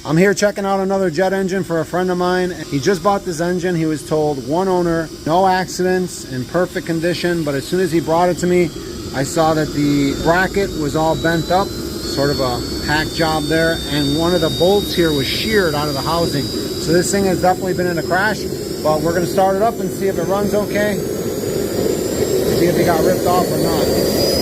I'm here checking out another jet engine for a friend of mine. He just bought this engine. He was told one owner, no accidents, in perfect condition. But as soon as he brought it to me, I saw that the bracket was all bent up, sort of a hack job there. And one of the bolts here was sheared out of the housing. So this thing has definitely been in a crash. But we're gonna start it up and see if it runs okay. See if it got ripped off or not.